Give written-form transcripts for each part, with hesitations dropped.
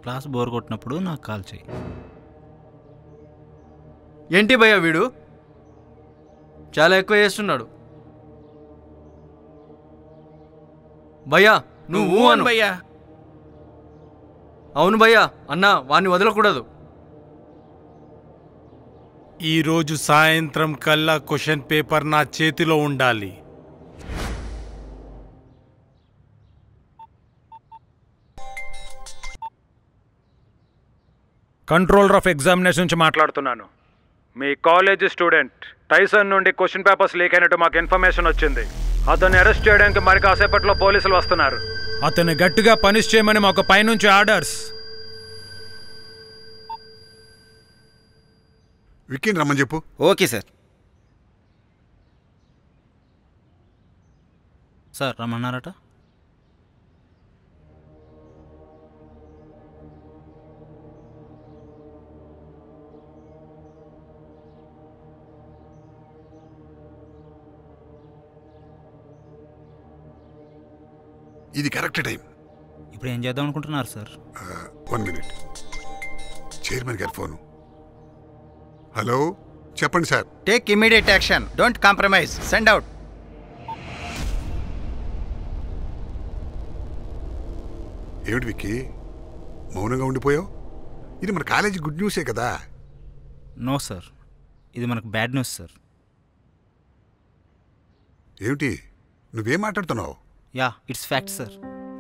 Class bore కొట్టినప్పుడు నాకు call చేయి. ఏంటి భయ్యా వీడు చాలా ఎక్కువ చేస్తున్నాడు. భయ్యా నువ్వు అను. భయ్యా అవును భయ్యా అన్నా, వాడిని వదలకూడదు. ఈరోజు సాయంత్రం కల్లా క్వశ్చన్ పేపర్ నా చేతిలో ఉండాలి. కంట్రోలర్ ఆఫ్ ఎగ్జామినేషన్ నుంచి మాట్లాడుతున్నాను. మీ కాలేజ్ స్టూడెంట్ టైసన్ నుండి క్వశ్చన్ పేపర్స్ లీక్ అయినట్టు మాకు ఇన్ఫర్మేషన్ వచ్చింది. అతన్ని అరెస్ట్ చేయడానికి మరి కాసేపట్లో పోలీసులు వస్తున్నారు. అతన్ని గట్టిగా పనిష్ చేయమని మాకు పైనుంచి ఆర్డర్స్. విక్కీని రమ్మని చెప్పు. Okay sir. సార్ రమ్మన్నారట. ఇది కరెక్ట్ టైం. ఇప్పుడు ఏం చేద్దాం అనుకుంటున్నారు సార్? 1 minute. చైర్మన్ గారి ఫోను. హలో చెప్పండి sir. Take immediate action, don't compromise, send out. ఏమిటి విక్కీ మౌనంగా ఉండిపోయావు? ఇది మన కాలేజీ గుడ్ న్యూసే కదా. నో సార్, ఇది మనకు బ్యాడ్ న్యూస్ సార్. ఏమిటి నువ్వేం మాట్లాడుతున్నావు? Yeah, it's fact sir.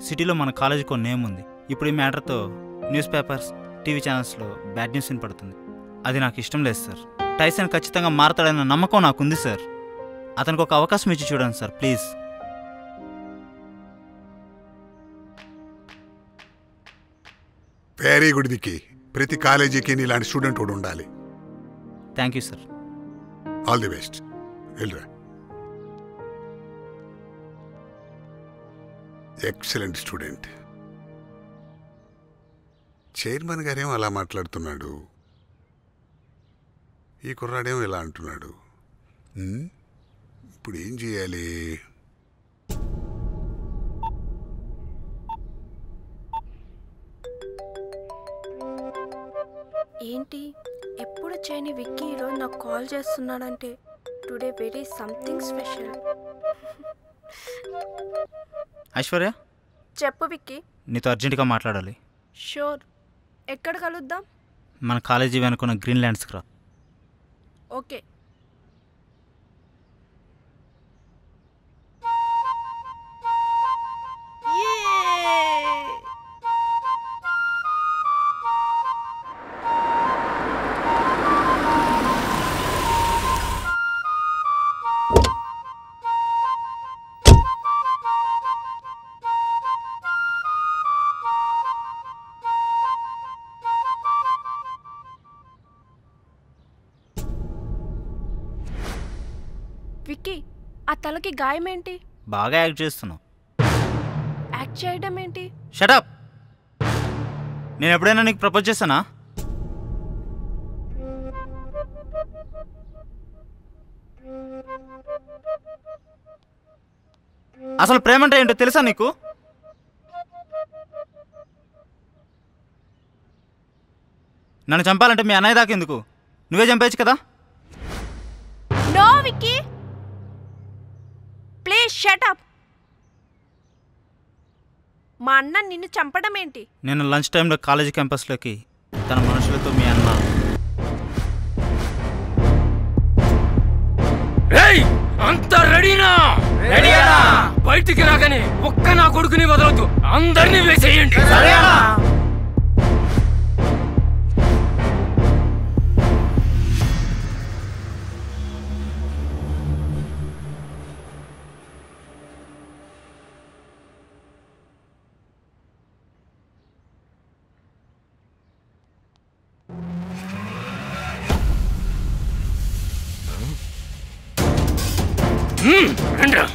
సిటీలో మన కాలేజీకి ఒక నేమ్ ఉంది. ఇప్పుడు ఈ మ్యాటర్తో న్యూస్ పేపర్స్, టీవీ ఛానల్స్లో బ్యాడ్ న్యూస్ వినపడుతుంది. అది నాకు ఇష్టం లేదు సార్. టైసన్ ఖచ్చితంగా మారతాడన్న నమ్మకం నాకుంది సార్. అతనికి ఒక అవకాశం ఇచ్చి చూడండి sir please. Very good Vicky. ప్రతి కాలేజీకి ఇలాంటి స్టూడెంట్ కూడా ఉండాలి. Thank you sir. All the best. వెళ్ళరా. Excellent student. చైర్మన్ గారేమో అలా మాట్లాడుతున్నాడు, ఈ కుర్రాడేమో ఇలా అంటున్నాడు. ఇప్పుడు ఏం చేయాలి? ఏంటి ఎప్పుడు చేయని విక్కీ ఈరోజు నాకు కాల్ చేస్తున్నాడంటే today very something special. Aishwarya, చెప్పు విక్కీ. నీతో అర్జెంటుగా మాట్లాడాలి. షూర్. ఎక్కడ కలుద్దాం? మన కాలేజీ వెనుకున్న గ్రీన్ ల్యాండ్స్కి రా. ఓకే. విక్కీ, ఆ తలకి గాయం ఏంటి? బాగా యాక్ట్ చేస్తున్నావు. యాక్ట్ చేయడం ఏంటి? షటప్. నేను ఎప్పుడైనా నీకు ప్రపోజ్ చేశానా? అసలు ప్రేమ అంటే ఏంటో తెలుసా నీకు? నన్ను చంపాలంటే మీ అన్నయ్య దాకా ఎందుకు? నువ్వే చంపేయచ్చు కదా. No Vicky, please shut up. మా అన్న నిన్ను చంపడం ఏంటి? నేను లంచ్ టైంలో కాలేజీ క్యాంపస్లోకి తన మనుషులతో మీ అన్న అంతా రెడీనా? బయటికి రాగానే ఒక్క నా కొడుకుని వదలొద్దు, అందరినీ వేసేయండి. రండ్రా.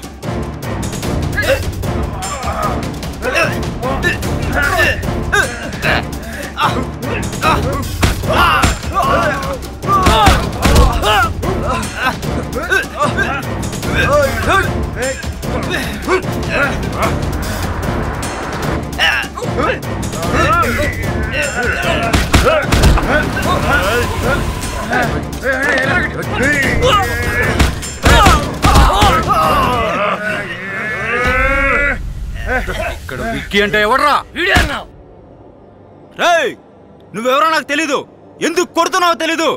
ఇక్కడ విక్కీ అంటే ఎవర్రా? వీడే అన్నావు. రేయ్, నువ్వెవరో నాకు తెలీదు, ఎందుకు కొడుతున్నావో తెలీదు.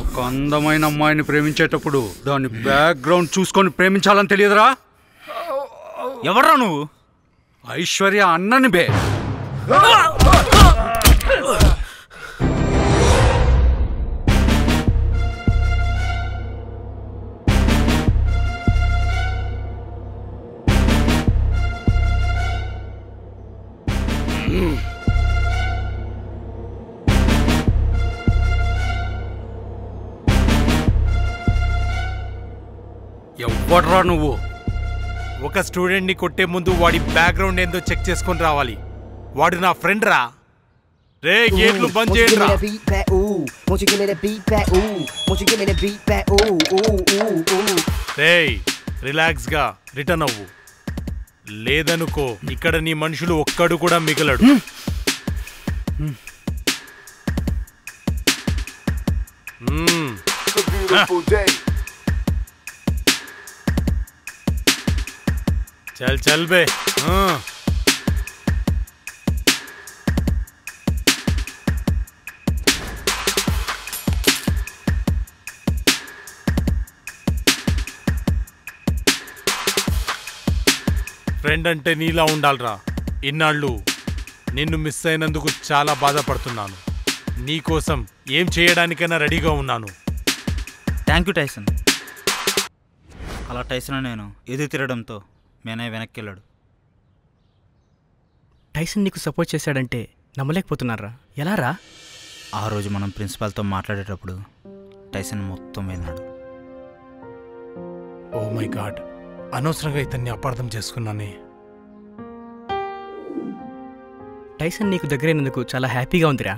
ఒక అందమైన అమ్మాయిని ప్రేమించేటప్పుడు దాని బ్యాక్గ్రౌండ్ చూసుకొని ప్రేమించాలని తెలియదురా? ఎవర్రా నువ్వు? ఐశ్వర్య అన్నని బే. ఎవ్వడ్రా నువ్వు? ఒక స్టూడెంట్ని కొట్టే ముందు వాడి బ్యాక్గ్రౌండ్ ఏందో చెక్ చేసుకొని రావాలి. వాడు నా ఫ్రెండ్ రా. రే, గేట్లు బంద్ చేయండి రా. రేయ్, రిలాక్స్ గా రిటర్న్ అవ్వు. లేదనుకో ఇక్కడ నీ మనుషులు ఒక్కడు కూడా మిగలడు. చల్ చల్ బే. ఫ్రెండ్ అంటే నీలా ఉండాలిరా. ఇన్నాళ్ళు నిన్ను మిస్ అయినందుకు చాలా బాధపడుతున్నాను. నీకోసం ఏం చేయడానికైనా రెడీగా ఉన్నాను. Thank you Tyson. అలా టైసన్ నేను ఎదురు తిరగడంతో మేనయ్య వెనక్కి వెళ్ళాడు. టైసన్ నీకు సపోర్ట్ చేశాడంటే నమ్మలేకపోతున్నారా? ఎలా రా? ఆ రోజు మనం ప్రిన్సిపాల్తో మాట్లాడేటప్పుడు టైసన్ మొత్తం విన్నాడు. ఓ మై గాడ్, అనవసరంగా ఇతన్ని అపార్థం చేసుకున్నానే. టైసన్ నీకు దగ్గరైనందుకు చాలా హ్యాపీగా ఉందిరా.